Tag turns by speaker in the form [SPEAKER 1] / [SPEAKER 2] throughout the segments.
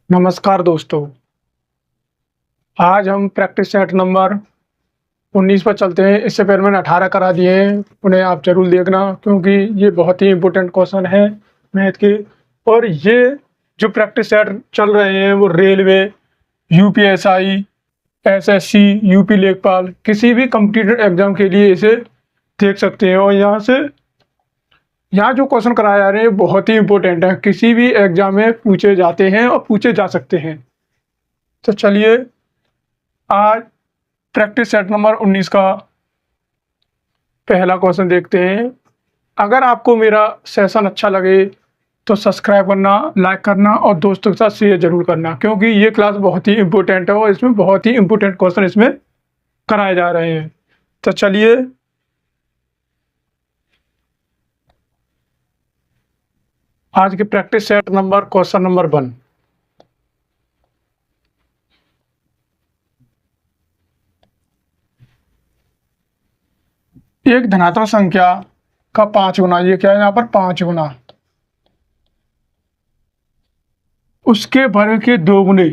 [SPEAKER 1] नमस्कार दोस्तों, आज हम प्रैक्टिस सेट नंबर 19 पर चलते हैं। इससे पहले मैंने 18 करा दिए हैं, उन्हें आप ज़रूर देखना क्योंकि ये बहुत ही इम्पोर्टेंट क्वेश्चन है मैथ के। और ये जो प्रैक्टिस सेट चल रहे हैं वो रेलवे, यूपीएसआई, एसएससी, यूपी लेखपाल किसी भी कॉम्पिटिटिव एग्जाम के लिए इसे देख सकते हैं। और यहाँ जो क्वेश्चन कराए जा रहे हैं बहुत ही इम्पोर्टेंट है, किसी भी एग्जाम में पूछे जाते हैं और पूछे जा सकते हैं। तो चलिए आज प्रैक्टिस सेट नंबर 19 का पहला क्वेश्चन देखते हैं। अगर आपको मेरा सेशन अच्छा लगे तो सब्सक्राइब करना, लाइक करना और दोस्तों के साथ शेयर जरूर करना क्योंकि ये क्लास बहुत ही इम्पोर्टेंट है और इसमें बहुत ही इम्पोर्टेंट क्वेश्चन इसमें कराए जा रहे हैं। तो चलिए आज के practice set number question number 1। एक धनात्मक संख्या का 5 गुना, ये क्या है यहाँ पर 5 गुना, उसके वर्ग के 2 गुने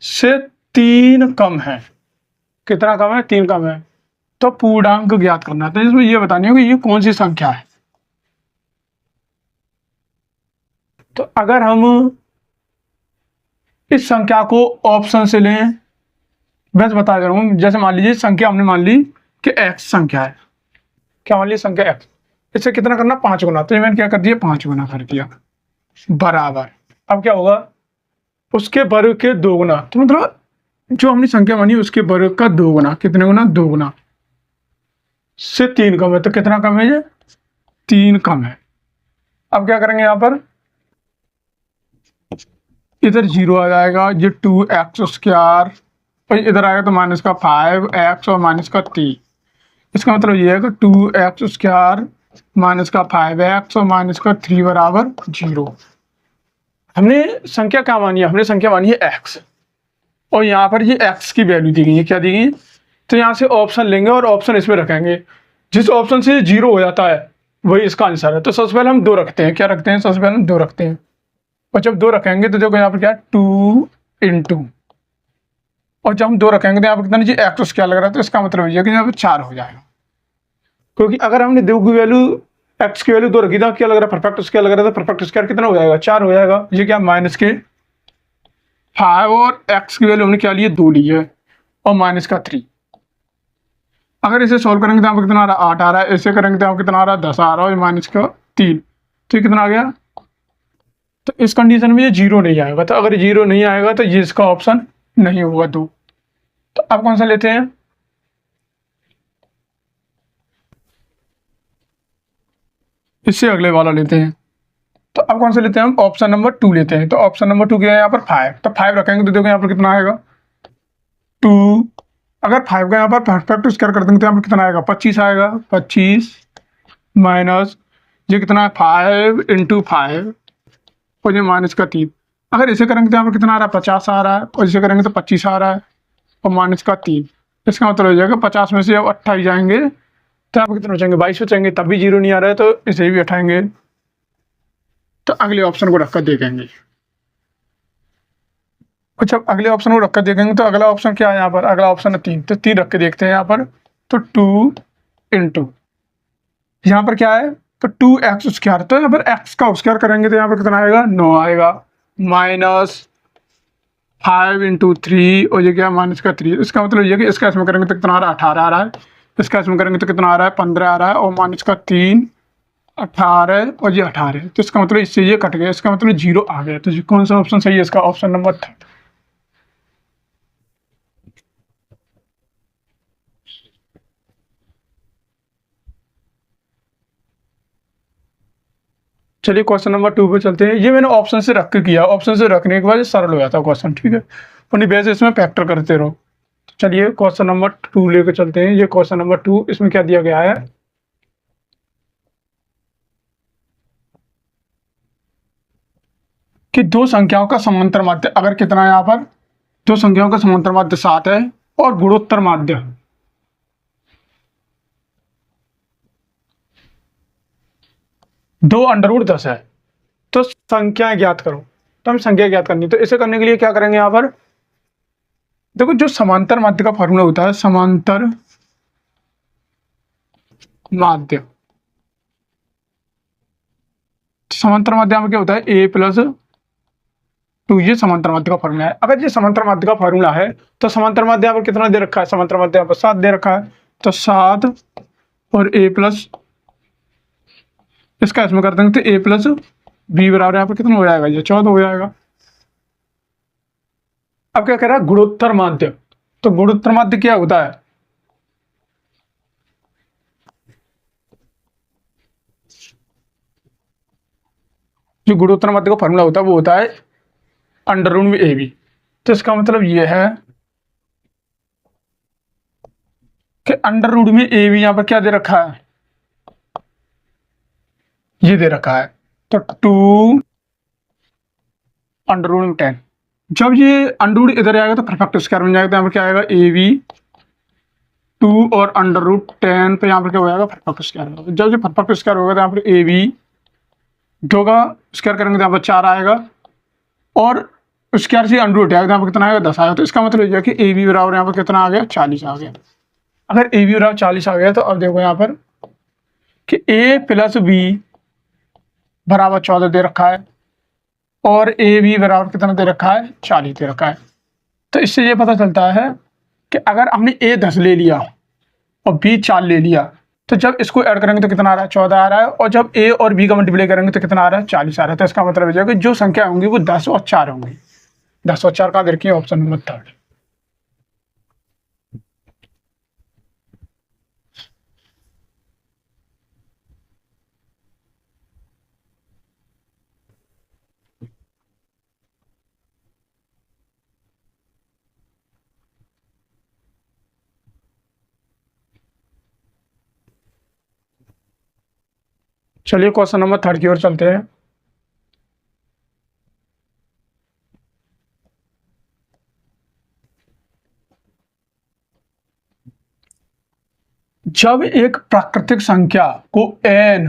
[SPEAKER 1] से 3 कम है। कितना कम है? 3 कम है। तो पूर्णांक ज्ञात करना है। तो इसमें ये बतानी होगी ये कौन सी संख्या है। तो अगर हम इस संख्या को ऑप्शन से लें, बस बता दे रहा हूँ, जैसे मान लीजिए संख्या हमने मान ली कि x संख्या है। क्या मान ली? संख्या x। इससे कितना करना? 5 गुना। तो मैंने क्या कर दिया? 5 गुना कर दिया बराबर। अब क्या होगा? उसके वर्ग के 2 गुना। तो मतलब जो हमने संख्या मानी उसके वर्ग का 2 गुना। कितने गुना? 2 गुना से 3 कम है। तो कितना कम है? ये 3 कम है। अब क्या करेंगे? यहाँ पर इधर 0 आ जाएगा, ये 2x², और इधर आएगा तो माइनस का 5x और माइनस का 3। इसका मतलब ये है कि 2x² माइनस का 5x और माइनस का 3 बराबर 0। हमने संख्या क्या मानी है? हमने संख्या मानी है x, और यहाँ पर ये x की वैल्यू दी गई है। क्या दी गई? तो यहाँ से ऑप्शन लेंगे और ऑप्शन इसमें रखेंगे। जिस ऑप्शन से 0 हो जाता है वही इसका आंसर है। तो सबसे पहले हम 2 रखते हैं। क्या रखते हैं? सबसे पहले हम 2 रखते हैं, और जब 2 रखेंगे तो देखो यहाँ पर क्या है? 2 × और जब हम 2 रखेंगे तो यहाँ पर कितना नीचे x क्या लग रहा है, तो इसका मतलब ये है कि यहाँ पर 4 हो जाएगा। क्योंकि अगर हमने 2 की वैल्यू, x की वैल्यू 2 रखी था, क्या लग रहा है? परफेक्ट स्क्वायर लग रहा था। परफेक्ट स्क्वायर कितना हो जाएगा? 4 हो जाएगा। ये क्या? माइनस के 5 और x की वैल्यू हमने क्या ली है? 2 ली है, और माइनस का 3। अगर इसे सॉल्व करेंगे तो यहाँ पर कितना आ रहा है? 8 आ रहा है। ऐसे करेंगे तो यहाँ पर कितना आ रहा है? 10 आ रहा है, और माइनस का 3। तो ये कितना आ गया? तो इस कंडीशन में ये 0 नहीं आएगा। तो अगर 0 नहीं आएगा तो ये इसका ऑप्शन नहीं होगा 2। तो अब कौन सा लेते हैं? इससे अगले वाला लेते हैं। तो अब कौन सा लेते हैं हम? ऑप्शन नंबर 2 लेते हैं। तो ऑप्शन नंबर 2 क्या है? यहाँ पर 5। तो 5 रखेंगे तो देखो यहाँ पर कितना आएगा? 2। अगर 5 का यहाँ पर परफेक्ट स्क्वायर कर देंगे तो यहाँ पर कितना आएगा? 25 आएगा। 25 माइनस ये कितना है? 5 × 5, और ये माइनस का 3। अगर इसे करेंगे तो यहाँ पर कितना आ रहा है? 50 आ रहा है, और इसे करेंगे तो 25 आ रहा है, और माइनस का 3। इसका मतलब हो जाएगा 50 में से अब 28 जाएंगे तो यहाँ पर कितना बचेंगे? 22 बचेंगे। तब भी 0 नहीं आ रहा है, तो इसे भी हटाएंगे। तो अगले ऑप्शन को रखकर देखेंगे। और जब अगले ऑप्शन को रखकर देखेंगे तो अगला ऑप्शन क्या है? यहाँ पर अगला ऑप्शन है 3। तो 3 रख के देखते हैं यहाँ पर। तो 2 × यहाँ पर क्या है? तो 2x²। तो यहाँ पर x का स्क्वायर करेंगे तो यहाँ पर कितना आएगा? 9 आएगा, माइनस 5 × 3, और ये क्या? माइनस का 3। इसका मतलब ये कि इसका इसमें करेंगे तो कितना आ रहा है? 18 आ रहा है। इसका इसमें करेंगे तो कितना आ रहा है? 15 आ रहा है, और माइनस का 3 18, और ये 18। तो इसका मतलब इससे ये कट गया। इसका मतलब 0 आ गया। तो कौन सा ऑप्शन सही है? इसका ऑप्शन नंबर 3। चलिए क्वेश्चन नंबर 2 पे चलते हैं। ये मैंने ऑप्शन से रख के किया। ऑप्शन से रखने के बाद ये सरल हो जाता है क्वेश्चन। ठीक है, अपनी बेस इसमें फैक्टर करते रहो। चलिए क्वेश्चन नंबर 2 लेके चलते हैं। ये क्वेश्चन नंबर 2, इसमें क्या दिया गया है कि दो संख्याओं का समांतर माध्य अगर कितना है? यहाँ पर दो संख्याओं का समांतर माध्य 7 है, और गुणोत्तर माध्य 2 √10 है। तो संख्याएं ज्ञात करो। तो हमें संख्या ज्ञात करनी है। तो इसे करने के लिए क्या करेंगे यहाँ पर, देखो जो समांतर माध्य का फॉर्मूला होता है, समांतर माध्य, समांतर माध्य में क्या होता है, ए प्लस टू, ये समांतर माध्य का फॉर्मूला है। अगर ये समांतर माध्य का फॉर्मूला है तो समांतर माध्य यहाँ पर कितना दे रखा है, समांतर माध्य यहाँ पर 7 दे रखा है, तो 7 और ए प्लस, इसका इसमें कर देंगे तो ए प्लस बी बराबर यहाँ पर कितना हो जाएगा, ये 14 हो जाएगा। अब क्या कह रहा है, गुणोत्तर माध्य, तो गुणोत्तर माध्य क्या होता है, जो गुणोत्तर माध्य का फॉर्मूला होता है वो होता है अंडर रूट में ए बी। तो इसका मतलब ये है कि अंडर रूट में ए बी यहाँ पर क्या दे रखा है, ये दे रखा है, तो 2 अंडर रूट में 10। जब ये अंडर रूट इधर आएगा तो परफेक्ट स्क्वायर बन जाएगा, तो यहाँ पर क्या आएगा, ए बी 2 और अंडर रूट 10 पे यहाँ पर क्या हो जाएगा, परफेक्ट स्क्वायर। जब ये परफेक्ट स्क्वायर होगा तो यहाँ पर ए बी 2 का स्क्वायर करेंगे तो यहाँ पर 4 आएगा, और स्क्वायर से अंडर रूट आएगा तो यहाँ पर कितना आएगा, 10 आएगा। तो इसका मतलब ये है कि ए बी बराबर यहाँ पर कितना आ गया, 40 आ गया। अगर ए बी बराबर 40 आ गया तो अब देखो यहाँ पर कि ए प्लस बी बराबर 14 दे रखा है, और ए बी बराबर कितना दे रखा है, 40 दे रखा है। तो इससे ये पता चलता है कि अगर हमने ए 10 ले लिया और बी 4 ले लिया, तो जब इसको ऐड करेंगे तो कितना आ रहा है, 14 आ रहा है, और जब ए और बी का मल्टीप्लाई करेंगे तो कितना आ रहा है, 40 आ रहा है। तो इसका मतलब है कि जो संख्या होंगी वो 10 और 4 होंगी। 10 और 4 का देखिए ऑप्शन नंबर 3। चलिए क्वेश्चन नंबर 3 की ओर चलते हैं। जब एक प्राकृतिक संख्या को n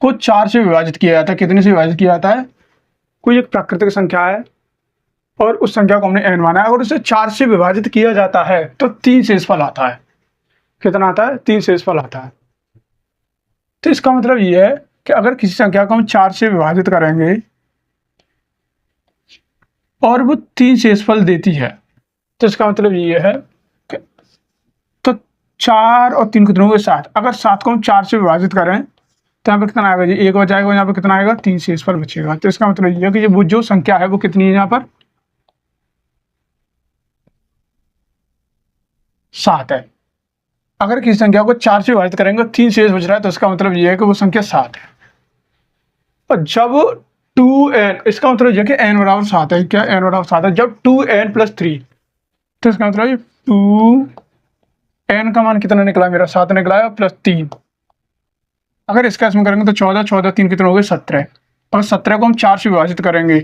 [SPEAKER 1] को 4 से विभाजित किया जाता है, कितने से विभाजित किया जाता है, कोई एक प्राकृतिक संख्या है और उस संख्या को हमने n माना है, अगर उसे 4 से विभाजित किया जाता है तो 3 शेषफल आता है। कितना आता है, 3 शेषफल आता है। तो इसका मतलब ये है कि अगर किसी संख्या को हम 4 से विभाजित करेंगे और वो 3 शेषफल देती है, तो इसका मतलब ये है कि तो 4 और 3 कितने हुए, 7। अगर 7 को हम 4 से विभाजित करें तो यहाँ पर कितना आएगा जी, 1 बचाएगा, यहाँ पर कितना आएगा, 3 शेषफल बचेगा। तो इसका मतलब ये है कि वो जो संख्या है वो कितनी है, यहाँ पर 7 है। अगर किसी संख्या को 4 से विभाजित करेंगे और 3 शेष बच रहा है, तो इसका मतलब ये है कि वो संख्या 7 है। और जब 2n, इसका मतलब यह कि n बराबर 7 है, क्या n बराबर 7 है, जब 2n प्लस 3, तो इसका मतलब 2n का मान कितना निकला, मेरा 7 निकला है, प्लस 3। अगर इसका इसमें करेंगे तो 14, 14 3 कितने हो गए, 17। और 17 को हम 4 से विभाजित करेंगे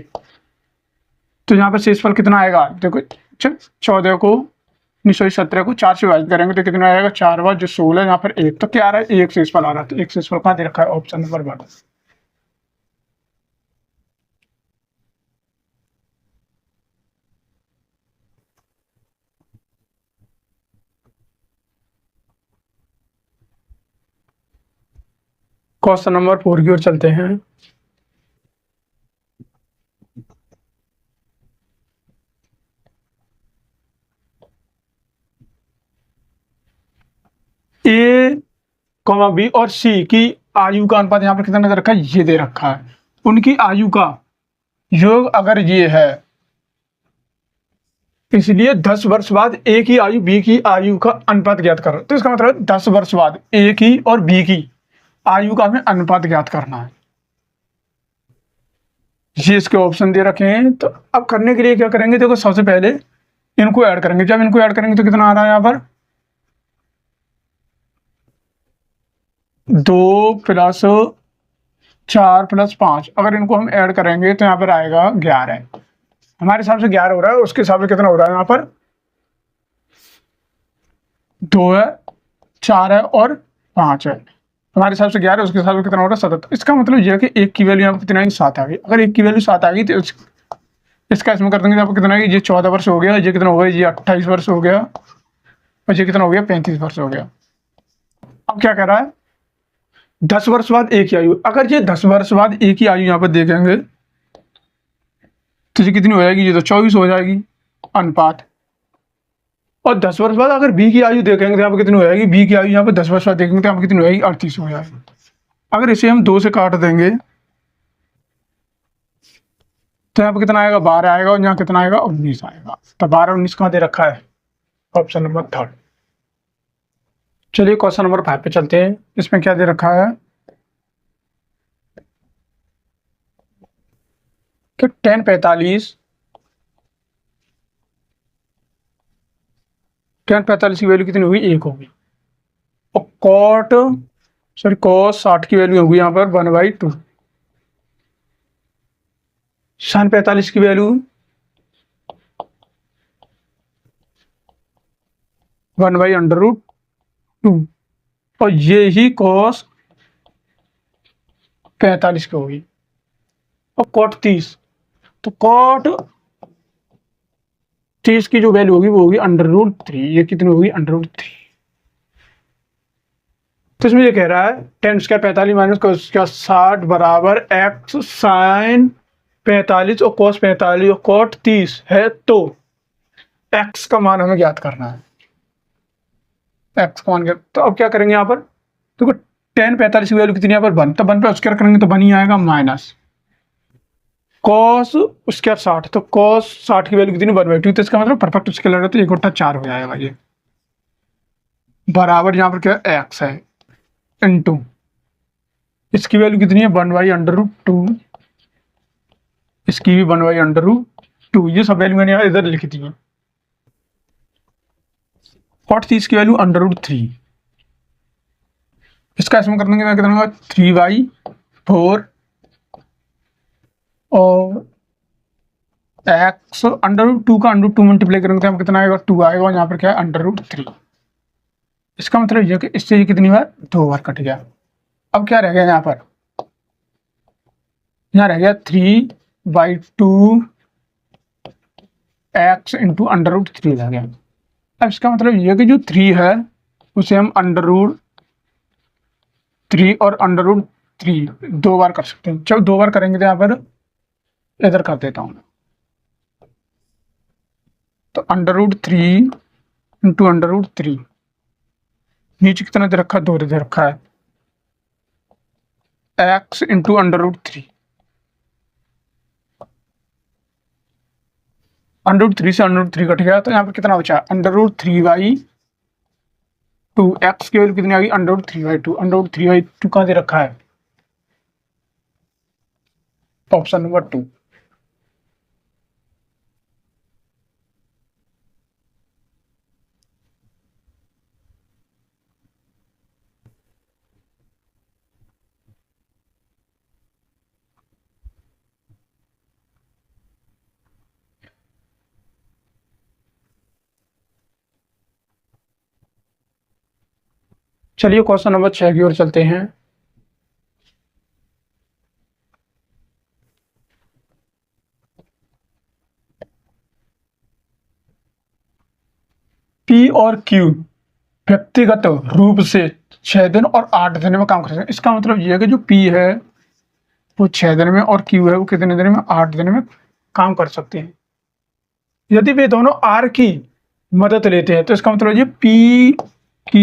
[SPEAKER 1] तो यहाँ पर शेषफल कितना आएगा, देखो 14 को 17 को 4 से विभाजित करेंगे तो कितना आएगा, 4 बार जो 16, यहाँ पर 1, तो क्या आ रहा है, 1 शेषफल आ रहा है। तो 1 शेषफल कहाँ दे रखा है, ऑप्शन नंबर 12। क्वेश्चन नंबर 4 की ओर चलते हैं। ए, बी और सी की आयु का अनुपात यहाँ पर कितना दे रखा है, ये दे रखा है। उनकी आयु का योग अगर ये है, इसलिए 10 वर्ष बाद ए की आयु बी की आयु का अनुपात ज्ञात करो। तो इसका मतलब 10 वर्ष बाद ए की और बी की आयु का हमें अनुपात ज्ञात करना है। ये इसके ऑप्शन दे रखे हैं। तो अब करने के लिए क्या करेंगे, देखो सबसे पहले इनको ऐड करेंगे। जब इनको ऐड करेंगे तो कितना आ रहा है, यहाँ पर 2 प्लस 4 प्लस 5, अगर इनको हम ऐड करेंगे तो यहाँ पर आएगा 11। हमारे हिसाब से 11 हो रहा है, उसके हिसाब से कितना हो रहा है, यहाँ पर 2 है, 4 है और 5 है। हमारे हिसाब से 11, उसके हिसाब से कितना हो रहा है, 77। इसका मतलब यह है कि एक की वैल्यू यहाँ पर कितना है, 7 आ गई। अगर एक की वैल्यू 7 आ गई तो इसका इसमें कर देंगे तो आपको कितना है, ये 14 वर्ष हो गया, ये कितना हो गया, ये 28 वर्ष हो गया, और ये कितना हो गया, 35 वर्ष हो गया। अब क्या कह रहा है, 10 वर्ष बाद एक ही आयु। अगर ये 10 वर्ष बाद एक ही आयु यहाँ पर देखेंगे तो ये कितनी हो जाएगी, ये तो 24 हो जाएगी अनुपात। और 10 वर्ष बाद अगर बी की आयु देखेंगे तो यहाँ पर कितनी हो जाएगी, बी की आयु यहाँ पर 10 वर्ष बाद देखेंगे तो यहाँ पर कितनी हो जाएगी, 38 हो जाएगी। अगर इसे हम 2 से काट देंगे तो यहाँ पर कितना आएगा, 12 आएगा, और यहाँ कितना आएगा, 19 आएगा। तो 12 19 कहाँ दे रखा है, ऑप्शन नंबर 3। चलिए क्वेश्चन नंबर 5 पे चलते हैं। इसमें क्या दे रखा है कि tan 45 की वैल्यू कितनी होगी, 1 होगी। और cos 60 की वैल्यू होगी यहाँ पर 1/2। sin 45 की वैल्यू 1/√2, और ये ही cos 45 की होगी। और cot 30, तो cot 30 की जो वैल्यू होगी वो होगी √3। ये कितनी होगी, √3। तो इसमें ये कह रहा है tan square 45 minus cos square 60 बराबर x sin 45 और cos 45 और cot 30 है, तो x का मान हमें ज्ञात करना है। x का मान, तो अब क्या करेंगे यहाँ पर, देखो tan 45 की वैल्यू कितनी यहाँ पर 1, तो 1 पे स्क्वायर करेंगे तो 1 ही आएगा, माइनस cos स्क्वायर 60, तो cos 60 की वैल्यू कितनी, 1/2। तो इसका मतलब परफेक्ट स्केलर है, तो 1/4 हो जाएगा ये, बराबर यहाँ पर क्या x है इनटू इसकी वैल्यू कितनी है, 1/√2, इसकी भी 1/√2। ये सब वैल्यू मैंने यहाँ इधर लिख दी है। cot 30 की वैल्यू √3, इसका इसमें कर देंगे कितना होगा, 3/4, और x √2 का √2 मल्टीप्लाई करेंगे तो कितना आएगा, 2 आएगा, और यहाँ पर क्या है √3। इसका मतलब ये कि इससे ये कितनी बार, 2 बार कट गया। अब क्या रह गया यहाँ पर, यहाँ रह गया 3/2 x इंटू √3 रह गया। अब इसका मतलब ये कि जो 3 है उसे हम √3 और √3 2 बार कर सकते हैं। जब 2 बार करेंगे तो यहाँ पर इधर कर देता हूँ, तो √3 इंटू √3, नीचे कितना दे रखा है, 2 दे रखा है, x इंटू √3। √3 से √3 कट गया, तो यहाँ पर कितना बचा, √3/2। x की वैल्यू कितनी आ गई, √3/2। √3/2 कहाँ दे रखा है, ऑप्शन नंबर 2। चलिए क्वेश्चन नंबर 6 की ओर चलते हैं। P और Q व्यक्तिगत रूप से 6 दिन और 8 दिन में काम कर सकते हैं। इसका मतलब यह है कि जो P है वो 6 दिन में, और Q है वो कितने दिन में, 8 दिन में काम कर सकते हैं। यदि वे दोनों R की मदद लेते हैं तो इसका मतलब ये P Q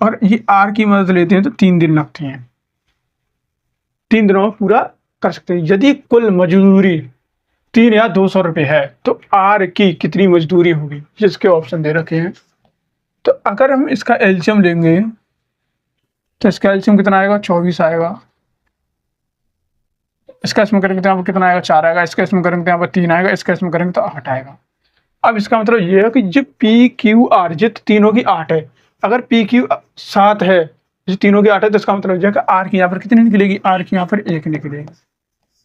[SPEAKER 1] और ये R की मदद लेते हैं तो 3 दिन लगते हैं, 3 दिनों में पूरा कर सकते हैं। यदि कुल मजदूरी 3 या 200 रुपये है तो R की कितनी मजदूरी होगी, जिसके ऑप्शन दे रखे हैं। तो अगर हम इसका एलसीएम लेंगे तो इसका एलसीएम कितना आएगा, 24 आएगा। इसका इसमें करेंगे तो यहाँ पर कितना आएगा, 4 आएगा। इसका इसमें करेंगे तो यहाँ पर 3 आएगा। इसका इसमें करेंगे तो 8 आएगा। अब इसका मतलब ये है कि जो पी क्यू आर जित तीनों की 8 है, अगर पी क्यू 7 है, जो तीनों की 8 है, तो इसका मतलब ये है कि आर की यहाँ पर कितनी निकलेगी, आर की यहाँ पर 1 निकलेगी।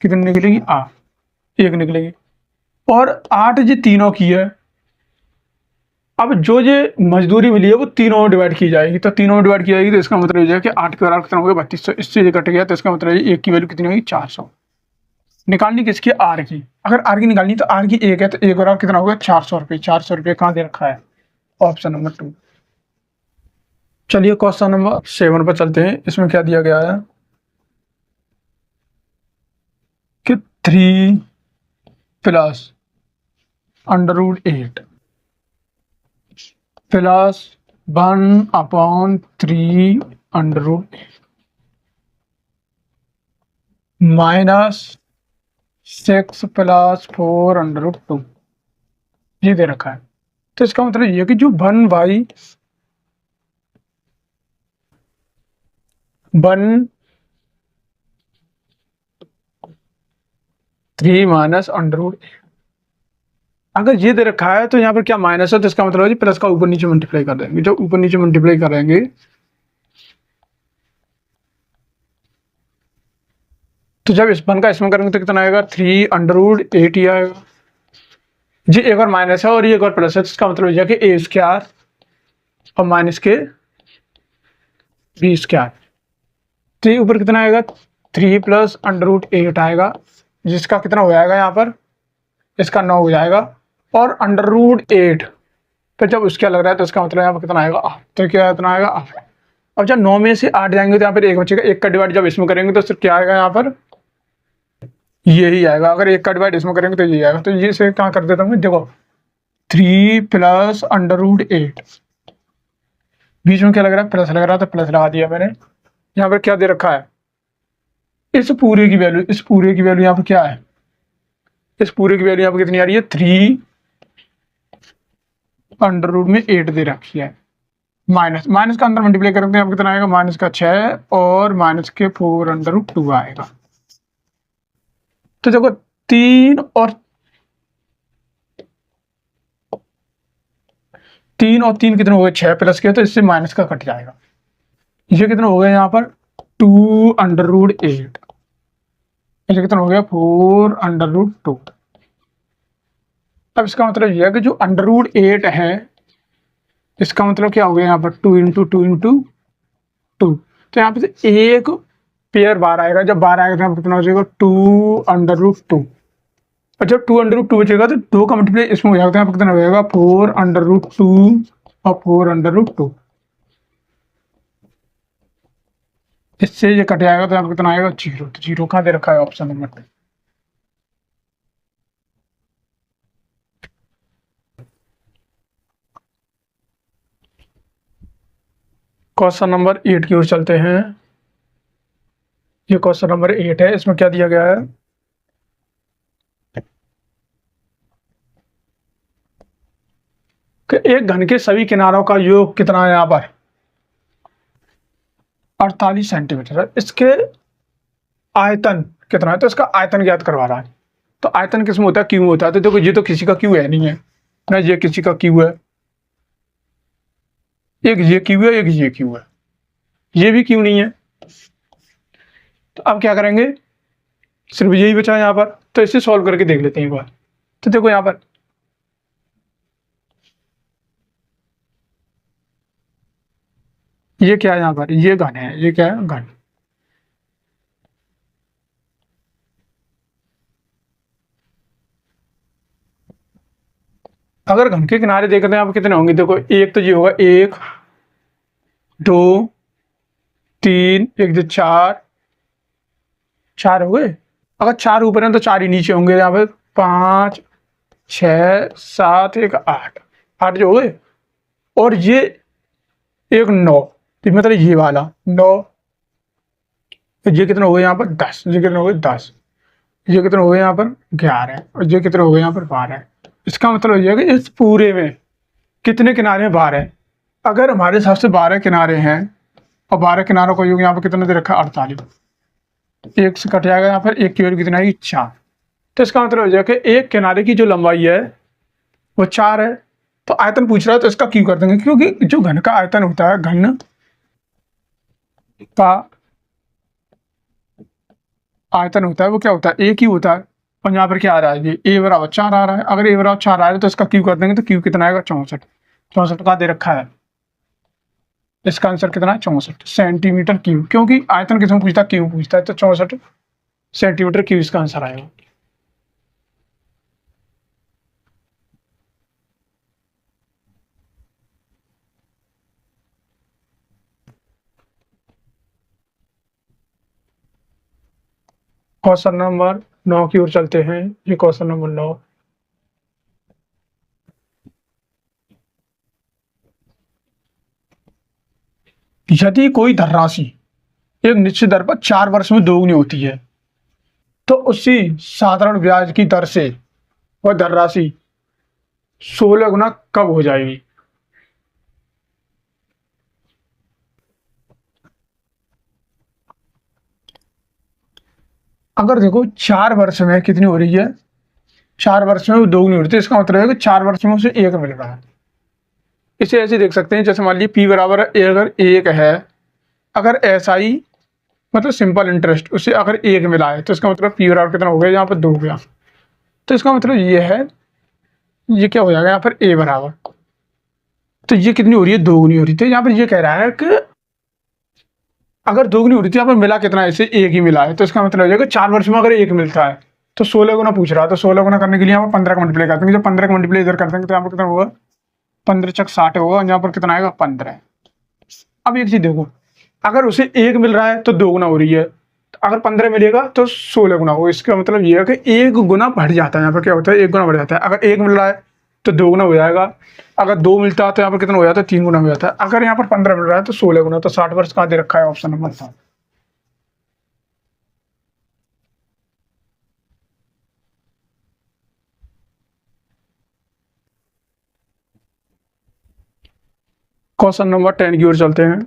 [SPEAKER 1] कितनी निकलेगी, 1 निकलेगी। और 8 जो तीनों की है, अब जो ये मजदूरी मिली है वो तीनों में डिवाइड की जाएगी, तो तीनों में डिवाइड की जाएगी, तो इसका मतलब ये है कि 8 के बराबर कितना हो गया, 3200। इससे ये कट गया, तो इसका मतलब 1 की वैल्यू कितनी होगी, 400। निकालनी किसकी, आर की। अगर आर की निकालनी तो आर की एक है, तो एक और आर कितना होगा 400 रुपये। 400 रुपये कहाँ दे रखा है, ऑप्शन नंबर 2। चलिए क्वेश्चन नंबर 7 पर चलते हैं। इसमें क्या दिया गया है कि 3 प्लस √8 प्लस 1/3 √8 माइनस 6 प्लस 4 √2 ये दे रखा है। तो इसका मतलब ये कि जो 1/3 माइनस √8, अगर ये दे रखा है तो यहाँ पर क्या माइनस है, तो इसका मतलब है प्लस का ऊपर नीचे मल्टीप्लाई कर देंगे। जब ऊपर नीचे मल्टीप्लाई करेंगे तो जब इस 1 का इसमें करेंगे तो कितना आएगा 3 √8 ही आएगा। जी एक और माइनस है और ये एक और प्लस है, तो इसका मतलब यह कि a² और माइनस के b²। तो ये ऊपर कितना आएगा 3 प्लस √8 आएगा, जिसका कितना हो जाएगा यहाँ पर, इसका 9 हो जाएगा। और √8 पर जब उसका लग रहा है तो इसका मतलब यहाँ पर कितना आएगा 8। तो क्या कितना आएगा 8। अब जब 9 में से 8 जाएंगे तो यहाँ पर 1 बचेगा। 1 का डिवाइड जब इसमें करेंगे तो सिर्फ क्या आएगा यहाँ पर, यही आएगा। अगर 1 का डिवाइड इसमें करेंगे तो यही आएगा। तो ये से क्या कर देता हूँ, देखो 3 प्लस √8, बीच में क्या लग रहा है, प्लस लग रहा था, प्लस लगा दिया मैंने। यहाँ पर क्या दे रखा है, इस पूरे की वैल्यू, इस पूरे की वैल्यू यहाँ पर क्या है, इस पूरे की वैल्यू यहाँ पर कितनी आ रही है 3 √8 दे रखी है। माइनस माइनस का अंदर मल्टीप्लाई करेंगे तो यहाँ पर कितना आएगा, माइनस का 6 और माइनस के 4 √2 आएगा। तो देखो 3 और 3 कितने हो गए 6 प्लस के, तो इससे माइनस का कट जाएगा। ये कितना हो गया यहाँ पर 2 √8, ये कितना हो गया 4 √2। अब इसका मतलब यह है कि जो √8 है इसका मतलब क्या हो गया यहाँ पर 2 × 2 × 2। तो यहाँ पे से एक पेयर बार आएगा, जब बार आएगा तो यहाँ पर कितना हो जाएगा 2 √2। और जब 2 √2 बचेगा तो 2 का मल्टीप्लाई इसमें हो जाएगा, तो यहाँ पर कितना हो जाएगा 4 √2 और 4 √2। इससे ये कट जाएगा तो यहाँ पर कितना आएगा 0। तो 0 कहाँ दे रखा है, ऑप्शन नंबर 2। क्वेश्चन नंबर 8 की ओर चलते हैं। ये क्वेश्चन नंबर 8 है। इसमें क्या दिया गया है कि एक घन के सभी किनारों का योग कितना है, यहाँ पर 48 सेंटीमीटर है। इसके आयतन कितना है, तो इसका आयतन ज्ञात करवा रहा है। तो आयतन किसमें होता है, क्यू में होता है। तो देखो ये तो किसी का क्यू है नहीं है ना, ये किसी का क्यू है, एक ये क्यू है, एक ये क्यू है, ये भी क्यू नहीं है। तो अब क्या करेंगे, सिर्फ यही बचा है यहाँ पर। तो इसे सॉल्व करके देख लेते हैं एक बार। तो देखो यहाँ पर ये क्या है, यहाँ पर ये घन है, ये क्या है घन। अगर घन के किनारे देखते हैं यहाँ पर कितने होंगे, देखो एक तो ये होगा 1 2 3, एक जो 4 हो गए। अगर 4 ऊपर हैं तो 4 ही नीचे होंगे, यहाँ पे 5 6 7 1 8 जो हो गए। और ये एक 9, तो मतलब ये वाला 9, ये कितने हो गए यहाँ पर 10, ये कितने हो गए 10, ये कितने हो गए यहाँ पर 11 और ये कितने हो गए यहाँ पर 12। इसका मतलब ये है कि इस पूरे में कितने किनारे हैं, 12। अगर हमारे हिसाब से 12 किनारे हैं और 12 किनारों का योग यहाँ पर कितना दे रखा है 48, एक से कट जाएगा यहाँ पर, एक की वैल्यू कितना है 4। तो इसका मतलब हो जाएगा कि एक किनारे की जो लंबाई है वो 4 है। तो आयतन पूछ रहा है तो इसका क्यों कर देंगे, क्योंकि जो घन का आयतन होता है, घन का आयतन होता है वो क्या होता है, एक ही होता है। और यहाँ पर क्या आ रहा है, ये a बराबर 4 आ रहा है। अगर a बराबर 4 आ रहा है तो इसका क्यू कर देंगे, तो क्यू कितना आएगा 64। 64 का दे रखा है, इसका आंसर कितना है 64 सेंटीमीटर क्यूब। क्योंकि आयतन किसमें पूछता है, क्यूब पूछता है, तो 64 सेंटीमीटर क्यूब इसका आंसर आएगा। क्वेश्चन नंबर 9 की ओर चलते हैं। ये क्वेश्चन नंबर 9। यदि कोई धनराशि एक निश्चित दर पर 4 वर्ष में दोगुनी होती है तो उसी साधारण ब्याज की दर से वह धनराशि 16 गुना कब हो जाएगी? अगर देखो 4 वर्ष में कितनी हो रही है, 4 वर्ष में वो दोगुनी हो रही है, तो इसका मतलब है कि 4 वर्ष में उसे 1 मिल रहा है। इसे ऐसे देख सकते हैं, जैसे मान लीजिए P बराबर अगर 1 है, अगर SI मतलब सिंपल इंटरेस्ट उसे अगर 1 मिला है तो इसका मतलब P बराबर कितना हो गया, यहाँ पर 2 हो गया। तो इसका मतलब ये है, ये क्या हो जाएगा यहाँ पर A बराबर, तो ये कितनी हो रही है, दोगुनी हो रही थी। यहाँ पर ये कह रहा है कि अगर दोगुनी हो रही थी, यहाँ पर मिला कितना है, इसे 1 ही मिला है। तो इसका मतलब हो जाएगा 4 वर्ष में अगर 1 मिलता है तो 16 गुना पूछ रहा है, तो 16 गुना करने के लिए यहाँ पर 15 का मल्टीप्लाई करते हैं। जब 15 का मल्टीप्लाई इधर कर देंगे तो यहाँ पर कितना होगा, 15 चक 60 होगा, यहाँ पर कितना आएगा 15। अब एक चीज देखो, अगर उसे 1 मिल रहा है तो 2 गुना हो रही है, तो अगर 15 मिलेगा तो 16 गुना होगा। इसका मतलब ये है कि 1 गुना बढ़ जाता है। यहाँ पर क्या होता है, 1 गुना बढ़ जाता है। अगर 1 मिल रहा है तो 2 गुना हो जाएगा, अगर 2 मिलता है तो यहाँ पर कितना हो जाता है, 3 गुना हो जाता है। अगर यहाँ पर 15 मिल रहा है तो 16 गुना। तो 60 वर्ष कहाँ दे रखा है, ऑप्शन नंबर 7। क्वेश्चन नंबर 10 की ओर चलते हैं।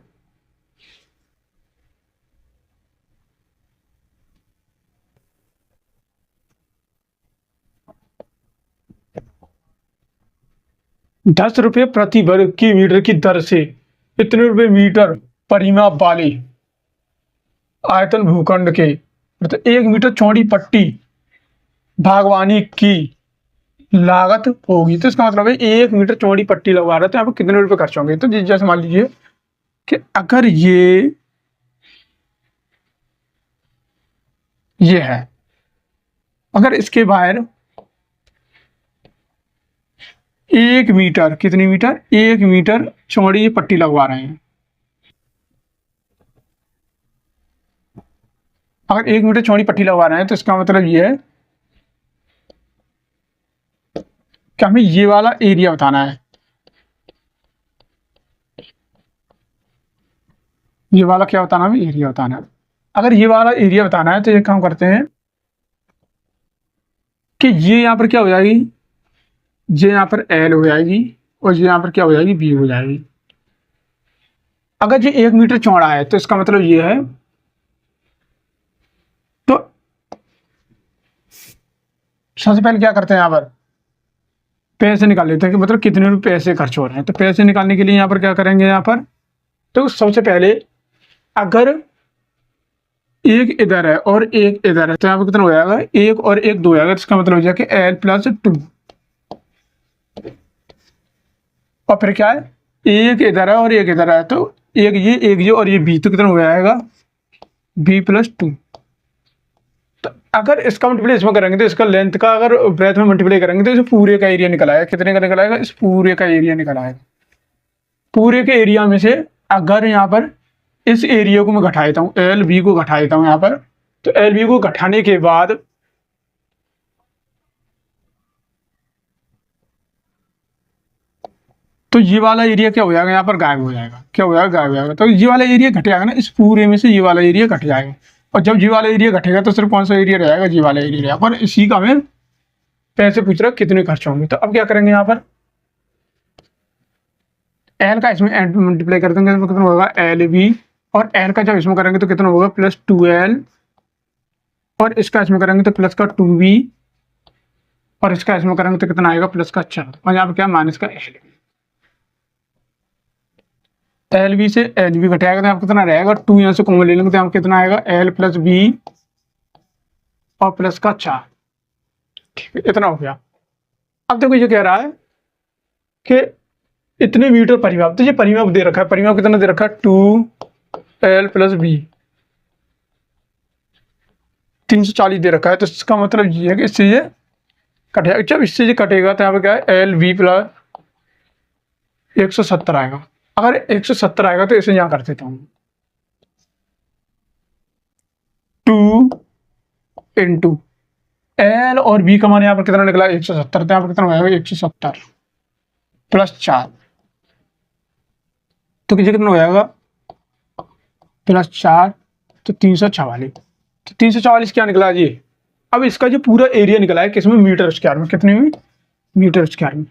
[SPEAKER 1] ₹10 प्रति वर्ग की मीटर की दर से इतने रुपए मीटर परिमाप वाले आयतन भूखंड के मतलब 1 मीटर चौड़ी पट्टी बागवानी की लागत होगी। तो इसका मतलब है 1 मीटर चौड़ी पट्टी लगवा रहे, तो यहाँ पर कितने रुपए खर्च होंगे। तो जैसे मान लीजिए कि अगर ये है, अगर इसके बाहर 1 मीटर, कितनी मीटर, 1 मीटर चौड़ी पट्टी लगवा रहे हैं। अगर 1 मीटर चौड़ी पट्टी लगवा रहे हैं तो इसका मतलब ये है कि हमें ये वाला एरिया बताना है। ये वाला क्या बताना है, एरिया बताना है। अगर ये वाला एरिया बताना है तो ये काम करते हैं कि ये यहाँ पर क्या हो जाएगी, ये यहाँ पर L हो जाएगी और ये यहाँ पर क्या हो जाएगी, B हो जाएगी। अगर ये 1 मीटर चौड़ा है तो इसका मतलब ये है, तो सबसे पहले क्या करते हैं, यहाँ पर पैसे निकाल लेते हैं कि मतलब कितने रुपए पैसे खर्च हो रहे हैं। तो पैसे निकालने के लिए यहाँ पर क्या करेंगे, यहाँ पर तो सबसे पहले अगर एक इधर है और एक इधर है तो यहाँ पर कितना हो जाएगा, 1 और 1 2 हो जाएगा। तो इसका मतलब हो जाएगा L प्लस 2, और फिर क्या है, 1 इधर है और 1 इधर है, तो एक ये और ये B, तो कितना हो जाएगा B प्लस 2। तो अगर इसका मल्टीप्लाई इसमें करेंगे तो इसका लेंथ का अगर ब्रेथ में मल्टीप्लाई करेंगे तो इसे पूरे का एरिया निकल आएगा। कितने का निकल आएगा, इस पूरे का एरिया निकल आएगा। पूरे के एरिया में से अगर यहाँ पर इस एरिया को मैं घटा देता हूँ, LB को घटा देता हूँ यहाँ पर, तो LB को घटाने के बाद तो ये वाला एरिया क्या हो जाएगा, यहाँ पर गायब हो जाएगा। क्या हो जाएगा, गायब हो जाएगा। तो ये वाला एरिया घट जाएगा ना, इस पूरे में से ये वाला एरिया घट जाएगा। और जब ये वाला एरिया घटेगा तो सिर्फ कौन सा एरिया रहेगा, ये वाला एरिया रहेगा। पर इसी का हमें पैसे पूछ रहा है कितने खर्च होंगे। तो अब क्या करेंगे, यहाँ पर L का इसमें मल्टीप्लाई कर देंगे तो कितना होगा LB, और L का जब इसमें करेंगे तो कितना होगा प्लस 2L, और इसका इसमें करेंगे तो प्लस का 2B, और इसका इसमें करेंगे तो कितना आएगा प्लस का 4, और यहाँ पर क्या माइनस का LB से LB घटाएगा तो यहाँ कितना रहेगा, 2 यहाँ से कॉमन ले लेंगे तो यहाँ कितना आएगा L प्लस B और प्लस का 4। ठीक है, इतना हो गया। अब देखो ये कह रहा है कि इतने मीटर परिमाप, तो ये परिमाप दे रखा है। परिमाप कितना दे रखा है, 2L प्लस B। 340 दे रखा है, तो इसका मतलब ये है कि इससे ये कटेगा। जब इससे ये कटेगा तो यहाँ पे क्या है, एल वी प्लस 170 आएगा। अगर 170 आएगा तो इसे यहाँ कर देता हूँ, 2 इंटू एल और बी का मान यहाँ पर कितना निकला, 170, तो यहाँ पर कितना हो जाएगा, 170 प्लस 4, तो किसी कितना हो जाएगा, प्लस 4, तो 344। तो 344 क्या निकला जी। अब इसका जो पूरा एरिया निकला है किसमें, मीटर स्क्वायर में। कितने में, मीटर स्क्वायर में।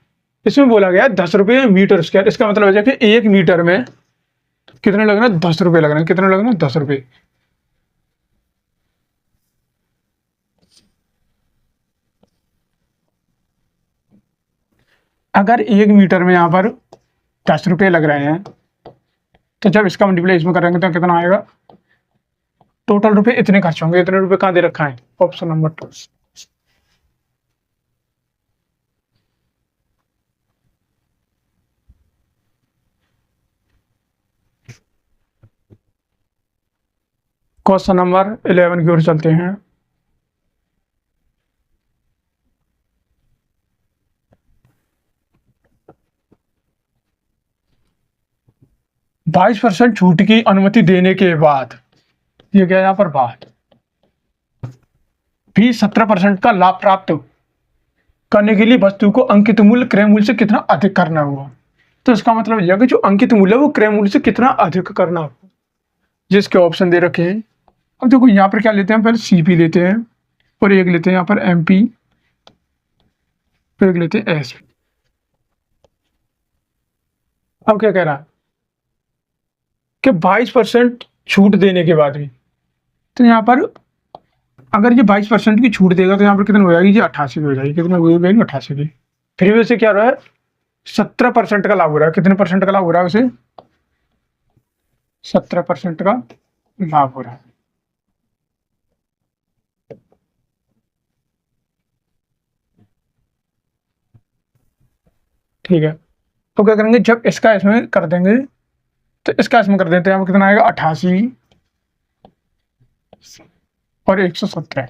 [SPEAKER 1] इसमें बोला गया 10 रुपये मीटर स्क्वायर। इसका मतलब है कि 1 मीटर में कितने लगना, 10 रुपये लगना। कितने लगना, 10 रुपये। अगर 1 मीटर में यहाँ पर 10 रुपये लग रहे हैं, तो जब इसका मल्टीप्लाई इसमें करेंगे तो कितना आएगा, टोटल रुपए इतने खर्च होंगे। इतने रुपए कहाँ दे रखा है, ऑप्शन नंबर 2। क्वेश्चन नंबर 11 की ओर चलते हैं। बाईस % छूट की अनुमति देने के बाद, ये क्या यहाँ पर बाद, भी 17% का लाभ प्राप्त करने के लिए वस्तु को अंकित मूल्य क्रय मूल्य से कितना अधिक करना होगा। तो इसका मतलब यह कि जो अंकित मूल्य है वो क्रय मूल्य से कितना अधिक करना होगा, जिसके ऑप्शन दे रखे हैं। अब देखो यहाँ पर क्या लेते हैं, पहले सीपी लेते हैं और एक लेते हैं यहाँ पर एमपी, फिर एक लेते हैं एसपी। अब क्या कह रहा है कि 22% छूट देने के बाद भी, तो यहाँ पर अगर ये 22% की छूट देगा तो यहाँ पर कितनी हो जाएगी, ये 88 हो जाएगी। कितने हो जाएगी, 88 की। फिर वैसे क्या हो रहा है, 17% का लाभ हो रहा है। कितने परसेंट का लाभ हो रहा है उसे, 17% का लाभ हो रहा है। ठीक है, तो क्या करेंगे, जब इसका इसमें कर देंगे तो इसका इसमें कर देते हैं। कितना आएगा, 88 और 117।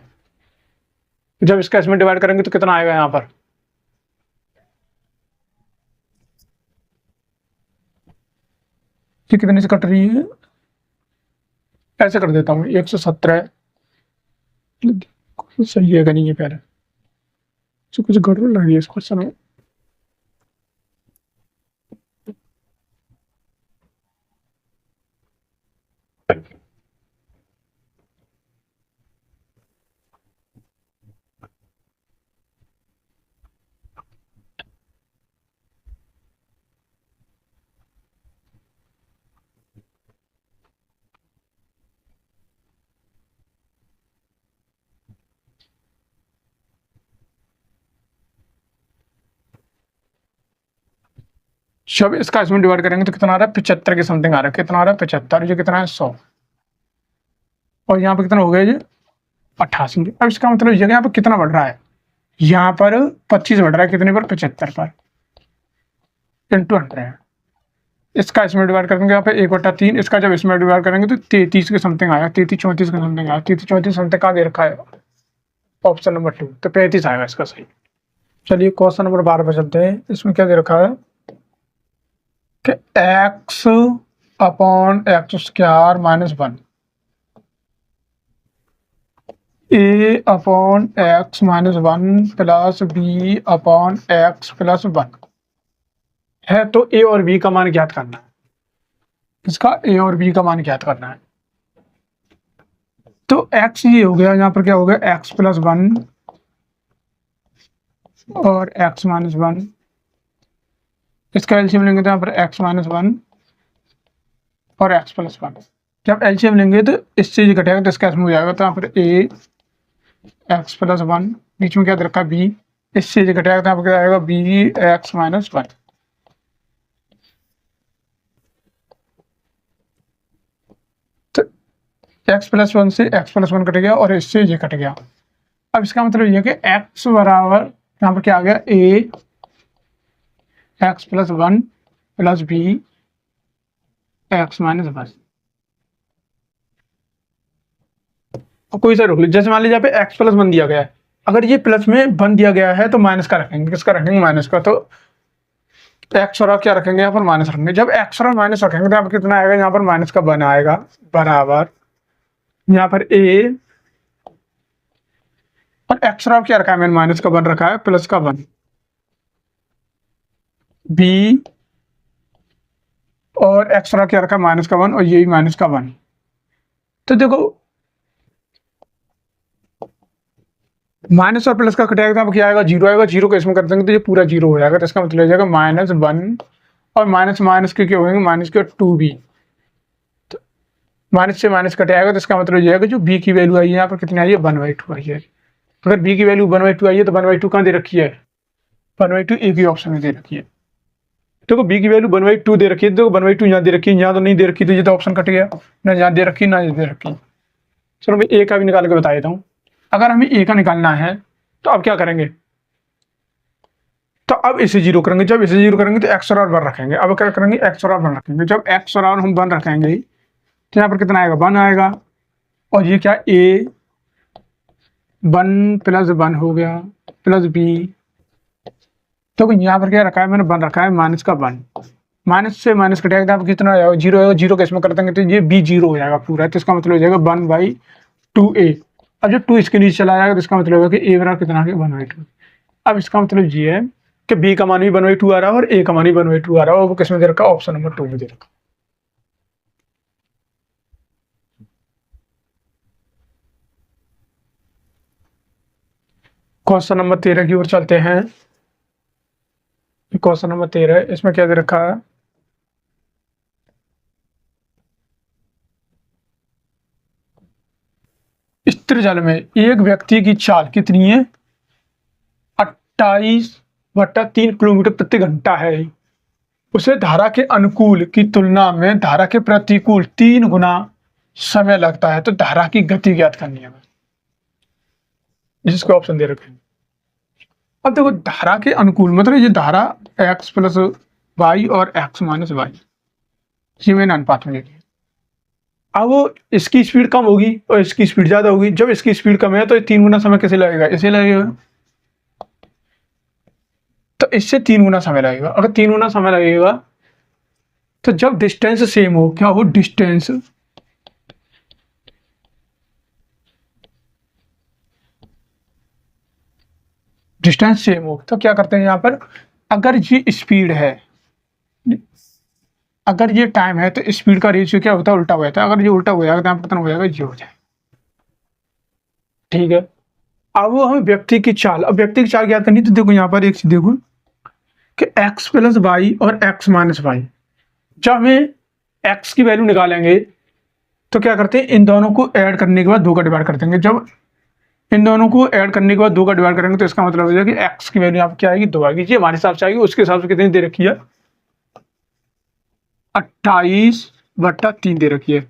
[SPEAKER 1] जब इसका इसमें डिवाइड करेंगे तो कितना आएगा यहाँ पर, ये कितने से कट रही है, ऐसे कर देता हूँ, 117 सही है कि नहीं, ये पहले तो कुछ गड़बड़ लग रही है इस क्वेश्चन में। जब इसका इसमें डिवाइड करेंगे तो कितना आ रहा है, 75 के समथिंग आ रहा है। कितना आ रहा है, 75। ये कितना है, 100। और यहाँ पर कितना हो गया, ये 88। अब इसका मतलब ये यहाँ पर कितना बढ़ रहा है, यहाँ पर 25 बढ़ रहा है। कितने पर, 75 पर, इंटू 100। इसका इसमें डिवाइड करेंगे यहाँ पे 1/3। इसका जब इसमें डिवाइड करेंगे तो 33 के समथिंग आया, 33-34 के समथिंग आया। 33-34 समथिंग कहाँ दे रखा है, ऑप्शन नंबर 2, तो 35 आएगा इसका सही। चलिए क्वेश्चन नंबर 12 पर चलते हैं। इसमें क्या दे रखा है कि x upon x square minus 1 a upon x minus 1 plus b upon x plus 1 है। तो a और b का मान ज्ञात करना है। इसका a और b का मान ज्ञात करना है। तो x ये हो गया, यहाँ पर क्या हो गया, x प्लस 1 और x माइनस 1। इसका एलसीएम लेंगे तो यहाँ पर x माइनस 1 और x प्लस 1। जब एलसीएम लेंगे तो इससे ये घटेगा तो इसका इसमें हो जाएगा। तो यहाँ पर a x प्लस 1, बीच में क्या दे रखा है, b, इससे ये घटेगा तो यहाँ पर क्या आएगा, b x माइनस 1। तो x प्लस 1 से x प्लस 1 कट गया और इससे ये कट गया। अब इसका मतलब ये है कि x बराबर यहाँ पर क्या आ गया, a x plus 1 plus b x minus 1। और कोई सा रोक लीजिए, जैसे मान लीजिए यहाँ पे एक्स प्लस 1 दिया गया है, अगर ये प्लस में 1 दिया गया है तो माइनस का रखेंगे, किसका रखेंगे, माइनस का। तो एक्स और क्या रखेंगे, यहाँ पर माइनस रखेंगे। जब एक्स और माइनस रखेंगे तो यहाँ पर कितना आएगा, यहाँ पर माइनस का 1 आएगा, बराबर यहाँ पर ए, और एक्स और क्या रखा है मैंने, माइनस का 1 रखा है, प्लस का 1 बी, और एक्स और क्या रखा है, माइनस का 1, और ये भी माइनस का 1। तो देखो माइनस और प्लस का कटेगा तो क्या आएगा, 0 आएगा। 0 को इसमें कर देंगे तो ये पूरा 0 हो जाएगा। तो इसका मतलब हो जाएगा -1, और माइनस माइनस के क्या होंगे, माइनस के 2b। तो माइनस से माइनस कट आएगा तो इसका मतलब हो जाएगा जो b की वैल्यू आई है यहाँ पर कितनी आई है, 1/2 आई है। अगर b की वैल्यू 1/2 आई है तो 1/2 कहाँ दे रखी है, 1/2 एक ही ऑप्शन में दे रखी है। देखो b की वैल्यू 1/2 दे रखी है, देखो 1/2 यहाँ दे रखी है, यहाँ तो नहीं दे रखी, तो ये तो ऑप्शन कट गया, ना यहाँ दे रखी ना ये दे रखी। चलो मैं a का भी निकाल के बता देता हूँ। अगर हमें a का निकालना है तो अब क्या करेंगे, तो अब इसे 0 करेंगे। जब इसे 0 करेंगे तो एक्स और 1 रखेंगे। अब क्या करेंगे, एक्स और 1 रखेंगे। जब एक्स और हम 1 रखेंगे तो यहाँ पर कितना आएगा, 1 आएगा। और ये क्या, a 1 + 1 हो गया, प्लस b। तो यहाँ पर क्या रखा है मैंने, 1 रखा है, माइनस का 1। माइनस से माइनस कटेगा तो कितना आएगा, 0 आएगा। 0 कैसे में कर देंगे तो ये b 0 हो जाएगा पूरा। तो इसका मतलब हो जाएगा 1/2a। अब जब 2 इसके नीचे चला जाएगा तो इसका मतलब होगा कि a बराबर कितना आ गया, 1/2। अब इसका मतलब ये है कि b का मान भी 1/2 आ रहा है और a का मान भी 1/2 आ रहा है, और वो किस में दे रखा है, ऑप्शन नंबर 2 में दे रखा। क्वेश्चन नंबर 13 की ओर चलते हैं। क्वेश्चन नंबर 13, इसमें क्या दे रखा है, स्थिर जल में एक व्यक्ति की चाल कितनी है, 28/3 किलोमीटर प्रति घंटा है। उसे धारा के अनुकूल की तुलना में धारा के प्रतिकूल 3 गुना समय लगता है, तो धारा की गति ज्ञात करनी है। जिसके ऑप्शन दे रखे हैं। अब देखो धारा के अनुकूल मतलब ये धारा x + y और x - y, ये मैंने अनुपात में लिखी। अब इसकी स्पीड कम होगी और इसकी स्पीड ज्यादा होगी। जब इसकी स्पीड कम है तो 3 गुना समय कैसे लगेगा, इसे लगेगा। तो इससे 3 गुना समय लगेगा। अगर 3 गुना समय लगेगा तो जब डिस्टेंस सेम हो, क्या हो, डिस्टेंस सेम हो, तो क्या करते हैं यहाँ पर, अगर ये स्पीड है, अगर ये टाइम है, तो स्पीड का रेशियो क्या होता है, उल्टा हो जाता है। अगर ये उल्टा हो जाएगा तो यहाँ पर कितना हो जाएगा, ये हो जाएगा। ठीक है। अब वो हमें व्यक्ति की चाल, अब व्यक्ति की चाल ज्ञात करनी। तो देखो यहाँ पर एक चीज देखो कि x + y और x - y, जब हमें x की वैल्यू निकालेंगे तो क्या करते हैं, इन दोनों को ऐड करने के बाद 2 का डिवाइड कर देंगे। जब इन दोनों को ऐड करने के बाद 2 का डिवाइड करेंगे तो इसका मतलब हो जाएगा कि x की वैल्यू यहाँ पर क्या आएगी, 2 आएगी। ये हमारे हिसाब से आएगी, उसके हिसाब से कितनी दे रखी है, 28/3 दे रखी है।